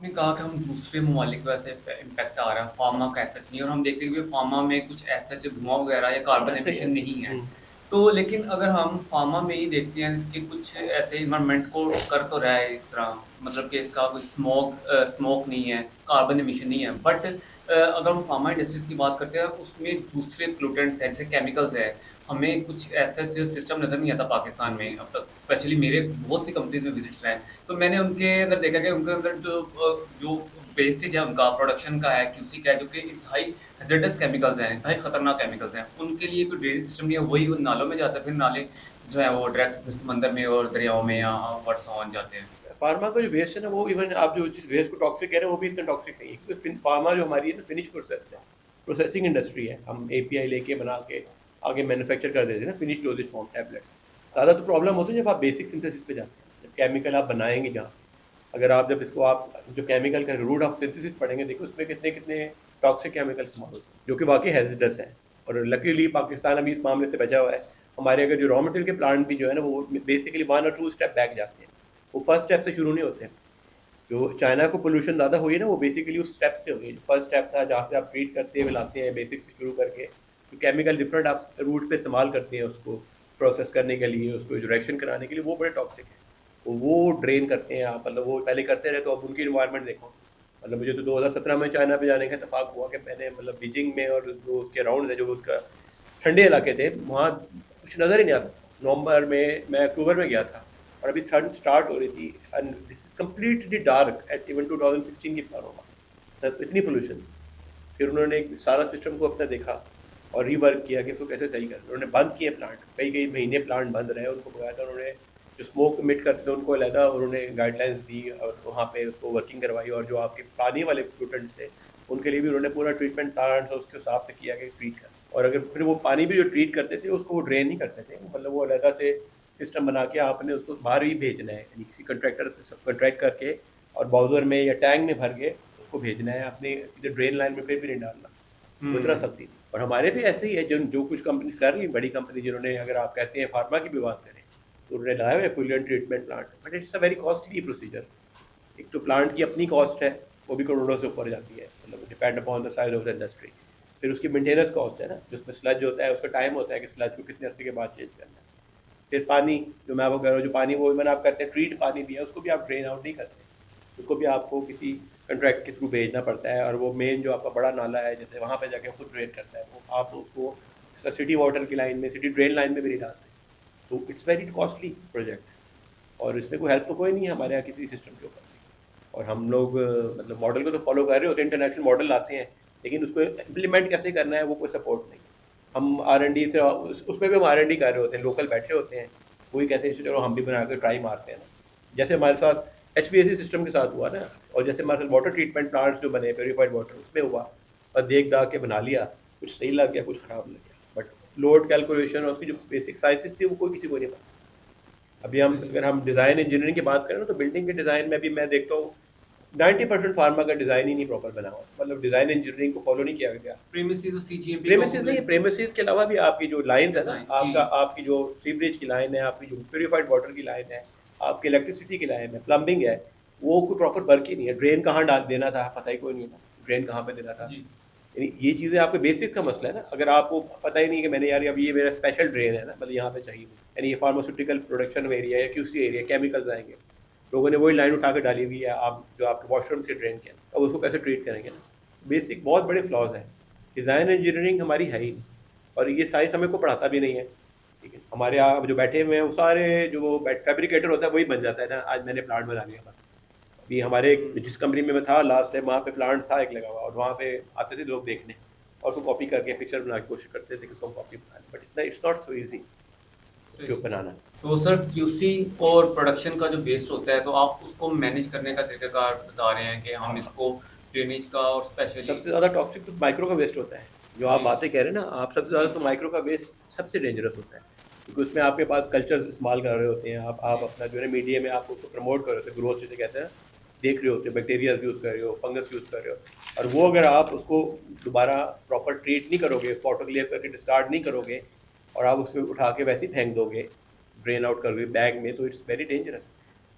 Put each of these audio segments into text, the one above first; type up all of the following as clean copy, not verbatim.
आपने कहा कि हम दूसरे ममालिक वैसे इम्पैक्ट आ रहा है, फार्मा का एज़ सच नहीं, और हम देखते हैं कि फार्मा में कुछ एज़ सच धुआँ वगैरह या हाँ, कार्बन ऐसा ही है। एमिशन नहीं है। हुँ। तो लेकिन अगर हम फार्मा में ही देखते हैं, इसके कुछ ऐसे एनवायरनमेंट को कर तो रहा है इस तरह, मतलब कि इसका कोई स्मोक नहीं है, कार्बन एमिशन नहीं है। बट अगर हम फार्मा इंडस्ट्रीज़ की बात करते हैं, उसमें दूसरे पोल्यूटेंट्स हैं, जैसे केमिकल्स हैं। हमें कुछ ऐसा सिस्टम नज़र नहीं आता पाकिस्तान में अब तक, स्पेशली मेरे बहुत सी कंपनीज़ में विज़िट्स रहे हैं। तो मैंने उनके अंदर देखा कि उनके अंदर जो वेस्टेज है उनका प्रोडक्शन का है, क्यूसी का है, जो कि इंतहाई हैज़ार्डस केमिकल्स हैं, इंतहाई खतरनाक केमिकल्स हैं। उनके लिए कोई ड्रेनेज सिस्टम नहीं है, वही उन नालों में जाता है, फिर नाले जो है वो डायरेक्ट फिर समंदर में और दरियाओं में या व्हाट सो ऑन जाते हैं। फार्मा का जो वेस्ट है ना, वो इवन आप जो जिस वेस्ट को टॉक्सिक कह रहे हैं, वो भी इतना टॉक्सिक नहीं है, क्योंकि फार्मा जो हमारी है ना, फिनिश प्रोसेस्ड है, प्रोसेसिंग इंडस्ट्री है। हम एपीआई लेके बना के आगे मैन्युफैक्चर कर देते हैं ना, फिनिश डोजेज फॉर्म टैबलेट्स। ज़्यादा तो प्रॉब्लम होती है जब आप बेसिक सिंथेसिस पे जाते हैं, जब केमिकल आप बनाएंगे जहाँ, अगर आप जब इसको आप जो केमिकल का रूट ऑफ सिंथेसिस पढ़ेंगे, देखो उसमें कितने कितने टॉक्सिक केमिकल इस्तेमाल होते हैं, जो कि वाकई हैजर्डस हैं। और लकीली पाकिस्तान अभी इस मामले से बचा हुआ है। हमारे अगर जो रॉ मटेरियल के प्लांट भी जो है ना, वो बेसिकली 1 और 2 स्टेप बैक जाते हैं, वो फर्स्ट स्टेप से शुरू नहीं होते हैं। जो चाइना को पोल्यूशन ज़्यादा हुई है ना, वो बेसिकली उस स्टेप से हुई है। फर्स्ट स्टेप था जहाँ से आप ट्रीट करते हुए लाते हैं बेसिक से शुरू करके, जो केमिकल डिफरेंट आप रूट पे इस्तेमाल करते हैं उसको प्रोसेस करने के लिए, उसको रिएक्शन कराने के लिए, वो बड़े टॉक्सिक है। तो वो ड्रेन करते हैं आप, मतलब वो पहले करते रहे, तो अब उनकी इन्वायरमेंट देखो। मतलब मुझे तो 2017 में चाइना पे जाने का इत्तेफाक हुआ कि मैंने मतलब बीजिंग में और जो उसके अराउंड है, जो उसका ठंडे इलाके थे, वहाँ कुछ नज़र ही नहीं आता था। नवंबर में, मैं अक्टूबर में गया था और अभी ठंड स्टार्ट हो रही थी, and this is completely dark at even 2016 की प्लान होगा, तब इतनी पोल्यूशन थी। फिर उन्होंने एक सारा सिस्टम को अपना देखा और रीवर्क किया कि इसको कैसे सही करें। उन्होंने बंद किए प्लांट, कई कई महीने प्लांट बंद रहे, उनको बताया था उन्होंने, जो स्मोक इमिट करते थे उनको अलहदा उन्होंने गाइडलाइंस दी और वहाँ पे उसको वर्किंग करवाई, और जो आपके पानी वाले पोल्यूटेंट्स थे उनके लिए भी उन्होंने पूरा ट्रीटमेंट प्लांट्स उसके हिसाब से किया कि ट्रीट कर, और अगर फिर वो पानी भी जो ट्रीट करते थे उसको वो ड्रेन नहीं करते थे, मतलब वो अलहदा से सिस्टम बना के आपने उसको बाहर ही भेजना है, यानी किसी कंट्रैक्टर से सब कॉन्ट्रैक्ट करके और बाउजर में या टैंक में भर के उसको भेजना है, अपने सीधे ड्रेन लाइन में फिर भी नहीं डालना। वो इतना हुँ। सख्ती थी। और हमारे भी ऐसे ही है, जो जो कुछ कंपनीज कर रही हैं, बड़ी कंपनी जिन्होंने, अगर आप कहते हैं फार्मा की भी बात करें, तो उन्होंने लगाया हुआ है fluent treatment plant, but it's a very costly procedure. एक तो प्लांट की अपनी कॉस्ट है, वो भी करोड़ों से ऊपर जाती है, मतलब depend upon the size of the industry. फिर उसकी मेंटेनेंस कॉस्ट है ना, जो उसमें स्लज होता है, उसका टाइम होता है कि स्लज को कितने अरसे के बाद चेंज करना है। फिर पानी, जो मैं आपको कह रहा हूँ, जो पानी वो इवन आप करते हैं ट्रीट पानी भी है, उसको भी आप ड्रेन आउट नहीं करते, उसको भी आपको किसी कंट्रैक्ट के थ्रू भेजना पड़ता है, और वो मेन जो आपका बड़ा नाला है, जैसे वहाँ पे जाके खुद ड्रेन करता है, वो आप उसको सिटी वाटर की लाइन में, सिटी ड्रेन लाइन में भी नहीं डालते। तो इट्स वेरी कॉस्टली प्रोजेक्ट, और इसमें कोई हेल्प तो कोई नहीं है हमारे यहाँ किसी सिस्टम के ऊपर भी। और हम लोग मतलब मॉडल को तो फॉलो कर रहे होते हैं, इंटरनेशनल मॉडल लाते हैं, लेकिन उसको इम्प्लीमेंट कैसे करना है वो कोई सपोर्ट नहीं है। हम R&D से उसमें भी हम R&D कर रहे होते हैं, लोकल बैठे होते हैं, वही कहते हैं चलो हम भी बना के ट्राई मारते हैं ना। जैसे हमारे साथ HVAC सिस्टम के साथ हुआ ना, और जैसे हमारे साथ वाटर ट्रीटमेंट प्लांट्स जो बने, प्योरीफाइड वाटर, उसमें हुआ, और देख दाख के बना लिया, कुछ सही लग गया कुछ खराब लग गया, बट लोड कैलकुलेशन और उसकी जो बेसिक साइंसेस थी वो कोई किसी को नहीं पता। अभी हम, सही अगर हम डिज़ाइन इंजीनियरिंग की बात करें ना, तो बिल्डिंग के डिज़ाइन में भी मैं देखता हूँ 90% फार्मा का डिज़ाइन ही नहीं प्रॉपर बना हुआ, मतलब डिज़ाइन इंजीनियरिंग को फॉलो नहीं किया गया। प्रीमिसेस और सीजीएमपी का प्रेमिसेस नहीं पूरे है, प्रेमिसेस के अलावा भी आपकी जो लाइन्स है ना, डिज़ाइन जी। आपका आपकी जो सीवरेज की लाइन है, आपकी जो प्यूरिफाइड वाटर की लाइन है, आपकी इलेक्ट्रिसिटी की लाइन है, प्लम्बिंग है, वो कोई प्रॉपर वर्क ही नहीं है। ड्रेन कहाँ डाल देना था पता ही कोई नहीं था, ड्रेन कहाँ पे देना था। जी। यानी ये चीज़ें आपके बेसिक का मसला है ना, अगर आपको पता ही नहीं कि मैंने यार अब ये मेरा स्पेशल ड्रेन है ना, मतलब यहाँ पे चाहिए, यानी ये फार्मास्यूटिकल प्रोडक्शन एरिया या QC एरिया, केमिकल्स आएंगे, लोगों ने वही लाइन उठा के डाली हुई है, आप जो आपके वॉशरूम से ड्रेन किया, अब उसको कैसे ट्रीट करेंगे ना। बेसिक बहुत बड़े फ्लॉज हैं, डिज़ाइन इंजीनियरिंग हमारी है ही नहीं, और ये साइंस हमें को पढ़ाता भी नहीं है। ठीक है, हमारे यहाँ अब जो बैठे हुए हैं वो सारे जो फैब्रिकेटर होता है वही बन जाता है ना, आज मैंने प्लांट बना लिया बस। अभी हमारे जिस कंपनी में मैं था लास्ट टाइम, वहाँ पे प्लांट था एक लगा हुआ, और वहाँ पे आते थे लोग देखने, और उसको कॉपी करके पिक्चर बना के कोशिश करते थे कि उसको कॉपी बना लें, बट इतना इट्स नॉट सो ईजी उसके सही। ऊपर बनाना। तो सर क्यूसी और प्रोडक्शन का जो वेस्ट होता है, तो आप उसको मैनेज करने का तरीकाकार बता रहे हैं कि हम हाँ, इसको ड्रेनेज का और स्पेशली सबसे ज़्यादा टॉक्सिक तो माइक्रो का वेस्ट होता है, जो आप जी, बातें कह रहे हैं ना आप, सबसे जी, ज़्यादा तो माइक्रो का वेस्ट सबसे डेंजरस होता है, क्योंकि उसमें आपके पास कल्चर्स इस्तेमाल कर रहे होते हैं, आप जी। अपना जो है मीडिया में आप उसको प्रमोट कर रहे होते हैं, ग्रोथ जिसे कहते हैं, देख रहे होते हो, बैक्टीरिया यूज़ कर रहे हो, फंगस यूज़ कर रहे हो, और वो अगर आप उसको दोबारा प्रॉपर ट्रीट नहीं करोगे, उसको ऑटोक्लेव करके डिस्कार्ड नहीं जी सर। करोगे, और आप उसको उठा के वैसे ही फेंक दोगे, ड्रेन आउट करोगे बैग में, तो इट्स वेरी डेंजरस।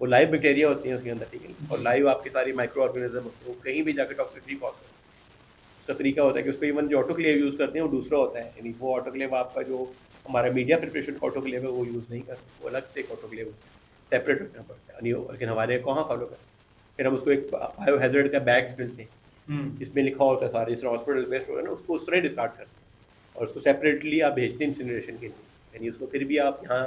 वो लाइव बैक्टीरिया होते हैं उसके अंदर, ठीक है, और जी। लाइव आपके सारे माइक्रो ऑर्गेनिज्म होते हैं, वो कहीं भी जाकर टॉक्सिसिटी कॉज करते हैं। उसका तरीका होता है कि उसको इवन जो ऑटोक्लेव यूज़ करते हैं वो दूसरा होता है, यानी वो ऑटोक्लेव आपका जो हमारा मीडिया प्रिपरेशन का ऑटोक्लेव है वो यूज़ नहीं करते, वो अलग से एक ऑटोक्लेव सेपरेट रखना पड़ता है, लेकिन हमारे कहाँ फॉलो करते हैं। फिर हम उसको एक बायो हैजर्ड का बैग्स मिलते हैं, हुँ। जिसमें लिखा होता है सारे, जिस तरह हॉस्पिटल वेस्ट होगा ना उसको उस तरह डिस्कार्ड करते हैं और उसको सेपरेटली आप भेजते हैं इंसिनरेशन के लिए, यानी उसको फिर भी आप यहाँ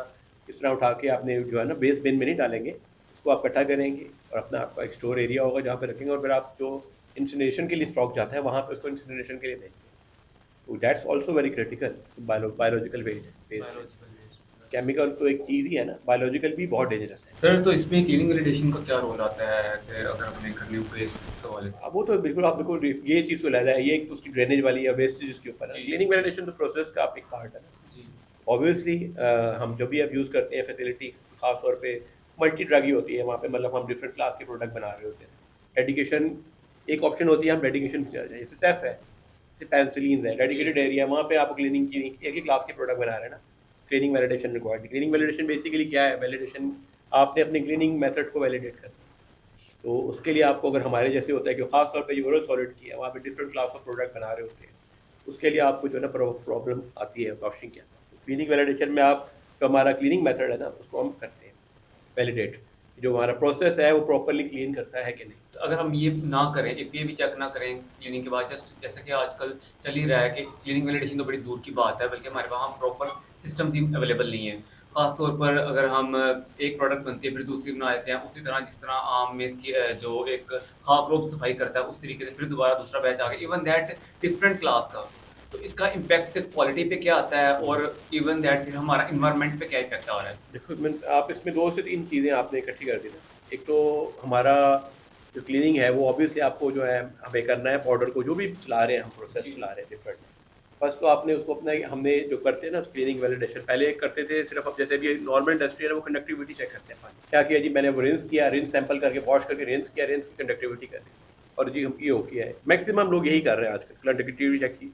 इस तरह उठा के आपने जो है ना वेस्ट बिन में नहीं डालेंगे, उसको आप इकट्ठा करेंगे और अपना आपका एक स्टोर एरिया होगा जहाँ पे रखेंगे, और फिर आप जो इंसिनरेशन के लिए स्टॉक जाता है वहाँ पे उसको इंसिनरेशन के लिए भेजते हैं। तो that's also very critical, biological waste है। Biological waste. केमिकल तो एक चीज़ ही है ना, बायोलॉजिकल भी बहुत डेंजरस है। सर तो इसमें क्लीनिंग वैलिडेशन का क्या रोल आता है कि अगर अपने घर में वेस्ट इस हवाले से? अब वो तो बिल्कुल आप बिल्कुल ये चीज़ तो अलग है, ये एक उसकी ड्रेनेज वाली या वेस्टेज के ऊपर है। जी, क्लीनिंग वैलिडेशन तो प्रोसेस का आप एक पार्ट है। जी। ऑब्वियसली हम जब भी आप यूज़ करते हैं फैसिलिटी, खास तौर पे मल्टी ड्रग ही होती है वहाँ पे, मतलब हम डिफरेंट क्लास के प्रोडक्ट बना रहे होते हैं। डेडिकेशन एक ऑप्शन होती है, हम डेडिकेशन पे चले जाएँ, जैसे सेफ है, जैसे पेनिसिलिन है, जी, डेडिकेटेड एरिया, वहाँ पे आप क्लीनिंग की एक ही क्लास के प्रोडक्ट बना रहे हैं ना, cleaning validation required. Cleaning validation basically क्या है? वैलिडेशन आपने अपने क्लीनिंग मेथड को वैलिडेट करना है। तो उसके लिए आपको, अगर हमारे जैसे होता है कि खास तौर पे जो ओरल सॉलिड की है, वहाँ पे डिफरेंट क्लास ऑफ प्रोडक्ट बना रहे होते हैं, उसके लिए आपको जो है ना प्रॉब्लम आती है वॉशिंग के अंदर। तो क्लीनिंग वैलिडेशन में आप, जो हमारा क्लीनिंग मेथड है ना, उसको हम करते हैं वैलिडेट, जो हमारा प्रोसेस है वो प्रॉपरली क्लीन करता है कि नहीं। तो अगर हम ये ना करें, एपीए भी चेक ना करें क्लीनिंग के बाद, जस्ट जैसे कि आजकल चल ही रहा है कि क्लीनिंग वैलिडेशन तो बड़ी दूर की बात है, बल्कि हमारे वहाँ प्रॉपर सिस्टम्स ही अवेलेबल नहीं है। खास तौर पर अगर हम एक प्रोडक्ट बनती है फिर दूसरी बना देते हैं, उसी तरह जिस तरह आम में जो एक खाक रोब सफाई करता है उस तरीके से फिर दोबारा दूसरा बैच आ गया, इवन दैट डिफरेंट क्लास का। तो इसका इम्पैक्ट क्वालिटी पे क्या आता है और इवन दैट फिर हमारा इन्वायरमेंट पे क्या इफेक्ट आ रहा है? देखो मैं, आप इसमें 2 से 3 चीज़ें आपने इकट्ठी कर दी ना। एक तो हमारा जो क्लीनिंग है वो ऑब्वियसली आपको जो है हमें करना है, पाउडर को जो भी चला रहे हैं हम, प्रोसेस जी, चला रहे हैं डिफरेंट। फर्स्ट तो आपने उसको अपना, हमने जो करते हैं ना क्लीनिंग वैलिडेशन, पहले करते थे सिर्फ, अब जैसे भी नॉर्मल इंडस्ट्री है ना, वो कंडक्टिविटी चेक करते हैं पानी। क्या किया जी, मैंने वो रिंस किया, रिंस सैंपल करके वॉश करके रिंस किया, रिंस की कंडक्टिविटी कर दी, और जी हम ये हो किया है। मैक्सिमम लोग यही कर रहे हैं आजकल, कंडक्टिविटी चेक की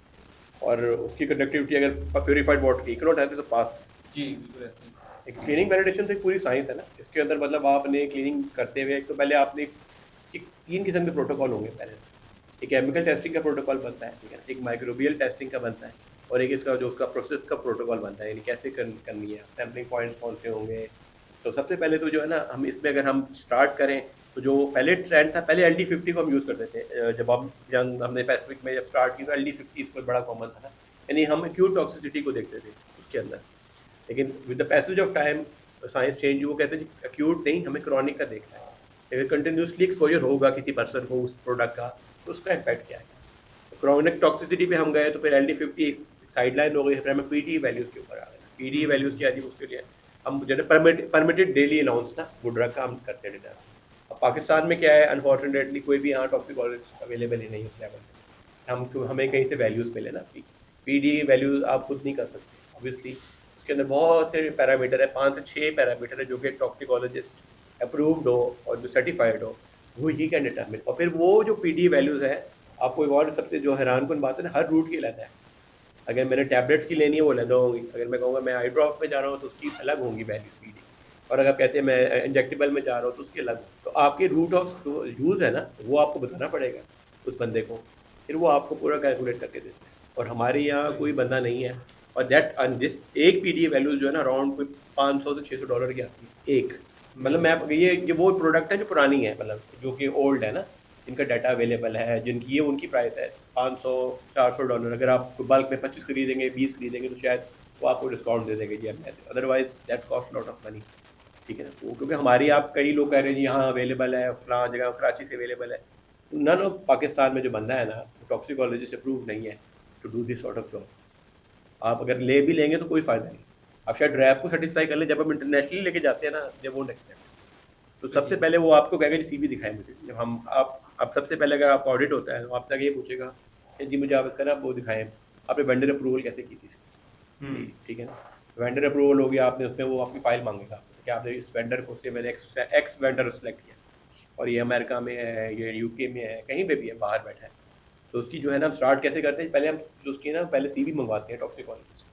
और उसकी कंडक्टिविटी अगर प्यूरिफाइड वाटर की इक्वलेंट है तो पास। जी, बिल्कुल ऐसे ही। एक क्लीनिंग वैलिडेशन तो एक पूरी साइंस है ना, इसके अंदर मतलब आपने क्लीनिंग करते हुए एक तो पहले आपने इसकी 3 किस्म के प्रोटोकॉल होंगे पहले। एक केमिकल टेस्टिंग का प्रोटोकॉल बनता है, ठीक है, एक माइक्रोबियल टेस्टिंग का बनता है, और एक इसका जो उसका प्रोसेस का प्रोटोकॉल बनता है, यानी कैसे करनी है, सैम्पलिंग पॉइंट्स कौन से होंगे। तो सबसे पहले तो जो है ना, हम इसमें अगर हम स्टार्ट करें, तो जो पहले ट्रेंड था, पहले LD50 को हम यूज़ करते थे। जब हम यंग, हमने पैसिफिक में जब स्टार्ट की तो LD50 इस पर बड़ा कॉमन था ना, यानी हम एक्यूट टॉक्सिसिटी को देखते थे उसके अंदर। लेकिन with the passage of time science change हुई, वो कहते हैं जी एक्यूट नहीं, हमें क्रॉनिक का देखना है। अगर कंटिन्यूसली एक्सपोजर होगा किसी पर्सन को उस प्रोडक्ट का, तो उसका इम्पैक्ट क्या है। तो क्रॉनिक टॉक्सिसिटी पे हम गए तो फिर LD50 साइडलाइन हो गई, फिर हमें पीडी वैल्यूज़ के ऊपर आ गए। पीडी वैल्यूज़ क्या जी, उसके लिए हम जो है परमिटेड डेली अलाउंस ना, वो ड्रग का हम करते हैं डिनर। अब पाकिस्तान में क्या है, अनफॉर्चुनेटली कोई भी यहाँ टॉक्सिकोलॉजिस्ट अवेलेबल ही नहीं है उस लेवल पे। हमें कहीं से वैल्यूज़ मिले ना, पीडी वैल्यूज़ आप खुद नहीं कर सकते ऑब्वियसली। उसके अंदर बहुत से पैरामीटर है, 5 से 6 पैरामीटर है, जो कि टॉक्सिकोलॉजिस्ट अप्रूव्ड हो और जो सर्टिफाइड हो, वो ही कैन डिटरमिन। और फिर वो जो पीडी वैल्यूज़ है, आपको एक और सबसे जो हैरानकुन बात है ना, हर रूट की अलग है। अगर मैंने टैबलेट्स की लेनी है वो अलग होगी, अगर मैं कहूँगा मैं आई ड्रॉप में जा रहा हूँ तो उसकी अलग होंगी वैल्यू पीडी, और अगर आप कहते हैं मैं इंजेक्टेबल में जा रहा हूँ तो उसकी अलग। तो आपके रूट ऑफ जो यूज़ है ना, वो आपको बताना पड़ेगा उस बंदे को, फिर वो आपको पूरा कैलकुलेट करके देते हैं। और हमारे यहाँ कोई बंदा नहीं है, और दैट दिस एक पीडी वैल्यूज़ जो है ना, अराउंड कोई 500 से 600 डॉलर की आती है एक। मतलब मैं ये वो प्रोडक्ट है जो पुरानी है, मतलब जो कि ओल्ड है ना, जिनका डाटा अवेलेबल है, जिनकी ये उनकी प्राइस है 500-400 डॉलर। अगर आप बल्क में 25 खरीदेंगे, 20 खरीदेंगे, तो शायद वो आपको डिस्काउंट दे देंगे जी, otherwise that cost lot of money, ठीक है ना। वो क्योंकि हमारी, आप कई लोग कह रहे हैं जी हाँ अवेलेबल है, फलां जगह कराची से अवेलेबल है, नन ऑफ पाकिस्तान में जो बंदा है ना, टॉक्सिकोलॉजिस्ट अप्रूव नहीं है to do this sort of job. आप अगर ले भी लेंगे तो कोई फ़ायदा नहीं। आप शायद रैप को सेटिस्फाई कर लें, जब हम इंटरनेशनली लेके जाते हैं ना, दे वोंट एक्सेप्ट। तो सही सबसे है। पहले वो आपको कहेगा जी सीवी दिखाएं मुझे। जब हम आप सबसे पहले अगर आपका ऑडिट होता है तो आपसे आगे ये पूछेगा कि जी मुझे आप इसका ना वो दिखाएं, आपने वेंडर अप्रूवल कैसे की थी इसकी, हुँ, ठीक है ना। वेंडर अप्रूवल हो गया, आपने उसमें वो आपकी फाइल मांगेगा आपसे कि आपने इस वेंडर को से मैंने एक्स वेंडर सेलेक्ट किया, और ये अमेरिका में है, ये यूके में है, कहीं पे भी है, बाहर बैठा है। तो उसकी जो है ना, हम स्टार्ट कैसे करते हैं, पहले हम जो उसकी ना पहले सीवी मंगवाते हैं टॉक्सिकोलॉजी से,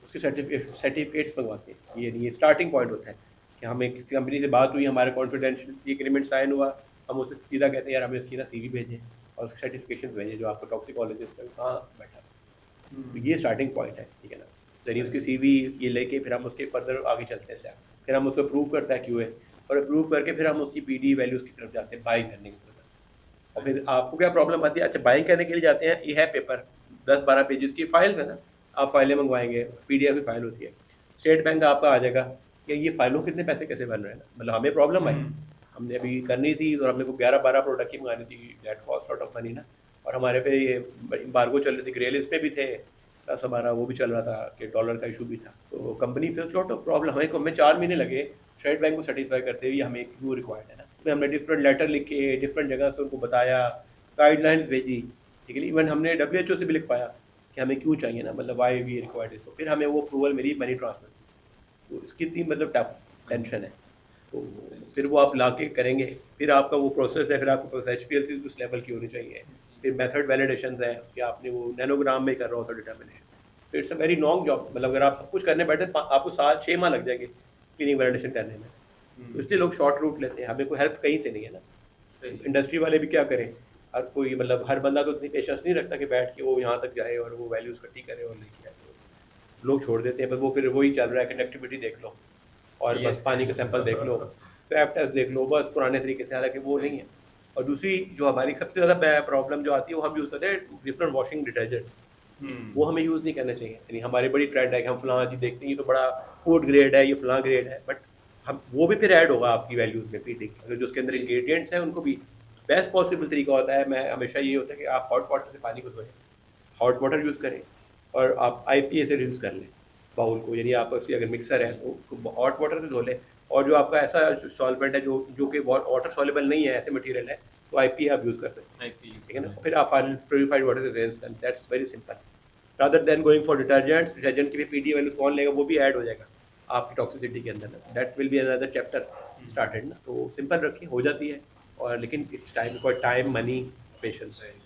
उसके सर्टिफिकेट्स मंगवाते हैं। ये स्टार्टिंग पॉइंट होता है कि हमें किसी कंपनी से बात हुई, हमारा कॉन्फिडेंशियलिटी एग्रीमेंट साइन हुआ, हम उससे सीधा कहते हैं यार हमें इसकी ना सीवी भेजें और उसके सर्टिफिकेशन भेजें जो आपको टॉक्सिकोलॉजिस्ट है कहाँ बैठा। तो हुँ, ये स्टार्टिंग पॉइंट है, ठीक है ना। यानी उसकी सही। सीवी ये लेके फिर हम उसके फर्दर आगे चलते हैं स्टेप, फिर हम उसको अप्रूव करता है क्यूए, और अप्रूव करके फिर हम उसकी पीडी वैल्यूज़ की तरफ जाते हैं, बाई करने की तरफ। और सही। फिर आपको क्या प्रॉब्लम आती है, अच्छा बाइंग करने के लिए जाते हैं, ये है पेपर 10-12 पेजेस की फाइल्स है ना, आप फाइलें मंगवाएंगे, पीडीएफ की फाइल होती है। स्टेट बैंक आपका आ जाएगा कि ये फाइलों के इतने पैसे कैसे बन रहे हैं ना, मतलब हमें प्रॉब्लम आई, हुँ, हमने अभी करनी थी और हमने को 11-12 प्रोडक्ट की मंगानी थी, that cost lot of money ना। और हमारे पे ये एम्बार्गो चल रही थी, ग्रे लिस्ट पे भी थे, प्लस हमारा वो भी चल रहा था कि डॉलर का इशू भी था, तो company face lot of problem. हमें 4 महीने लगे स्टेट बैंक को सेटिस्फाई करते हुए हमें क्यों रिक्वायर्ड है ना। फिर हमने डिफरेंट लेटर लिखे, डिफरेंट जगह से उनको बताया, गाइडलाइंस भेजी, ठीक है। इवन हमने डब्ल्यूएचओ से भी लिख पाया कि हमें क्यों चाहिए ना, मतलब वाई वी रिक्वायर्ड इस, तो फिर हमें वो अप्रूवल मिली मनी ट्रांसफर की। तो इसकी इतनी मतलब टफ हुँ, टेंशन है, तो सही। फिर वो आप ला के करेंगे, फिर आपका वो प्रोसेस है, फिर आपके पास एच पी एल सी उस लेवल की होनी चाहिए, जी, फिर मेथड वैलिडेशन है उसके, आपने वो नैनोग्राम में कर रहा होता डिटर्मिनेशन, तो it's a very long job. मतलब अगर आप सब कुछ करने बैठे तो आपको 7-6 माह लग जाएंगे क्लिनिक वैलिडेशन करने में। तो हुँ, इसलिए लोग शॉर्ट रूट लेते हैं, हमें कोई हेल्प कहीं से नहीं है ना। सही। इंडस्ट्री वाले भी क्या करें, हर कोई मतलब हर बंदा तो इतनी पेशेंस नहीं रखता कि बैठ के वो यहाँ तक जाए और वो वैल्यूज इकट्ठी करे और लेके आए, तो लोग छोड़ देते हैं। बस वो फिर वही चल रहा है, कंडक्टिविटी देख लो और ये बस पानी का सैंपल देख लो, स्वैब टेस्ट देख लो, बस पुराने तरीके से, हालांकि वो नहीं सही। है। और दूसरी जो हमारी सबसे ज़्यादा प्रॉब्लम जो आती है, वो हम यूज़ करते हैं डिफरेंट वॉशिंग डिटर्जेंट्स, वो हुँ, हमें यूज़ नहीं करना चाहिए। यानी हमारी बड़ी ट्रेंड है कि हम फलां जी देखते हैं ये तो बड़ा फूड ग्रेड है, ये फलां ग्रेड है, बट हम वो भी फिर ऐड होगा आपकी वैल्यूज़ में पीटी की, अगर जो उसके अंदर जी। इंग्रेडिएंट्स हैं उनको भी। बेस्ट पॉसिबल तरीका होता है, मैं हमेशा ये होता है कि आप हॉट वाटर से पानी को धोएं, हॉट वाटर यूज़ करें और आप आईपीए से रिंस कर लें बाउल को, यानी आप उसकी अगर मिक्सर है तो उसको हॉट वाटर से धो लें। और जो आपका ऐसा सॉल्वेंट है जो जो कि वाटर सॉल्युबल नहीं है, ऐसे मटेरियल है, तो आईपीए आप यूज़ कर सकते हैं, आईपी यूज़ ठीक है ना। करना फिर चाहिए। आप प्योरीफाइड वाटर से रिंस करें, that's very simple. Rather than going for detergents, detergent की भी पीडी वैल्यूज कौन लेगा, वो भी ऐड हो जाएगा आपकी टॉक्सिसिटी के अंदर ना, that will be another chapter hmm, started ना। तो सिंपल रखिए, हो जाती है। और लेकिन it's time, time, money, patience. सही।